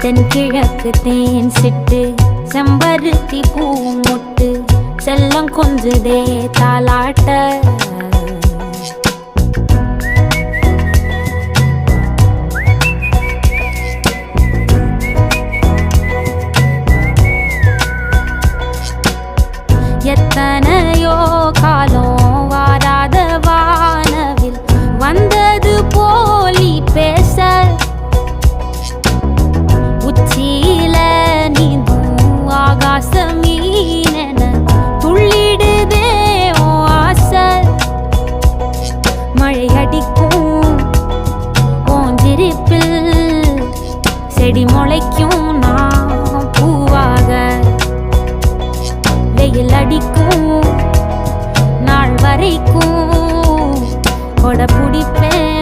தென்கிழக்கு தேன் சிட்டு செம்பருத்தி பூ முட்டு செல்லம் கொஞ்சுதே தாலாட்ட எத்தனையோ காலம் வாராத வானவில் வந்தது போலி பேச உச்சியில நீந்தும் ஆகாச மீனென துள்ளிடுதே ஓ ஆசை மழை அடிக்கும் ஓஞ்சிருப்பில் செடி முளைக்கும் நான் பூவாக வெயில் அடிக்கும் நாள் வரைக்கும் கொடை பிடிப்பேன்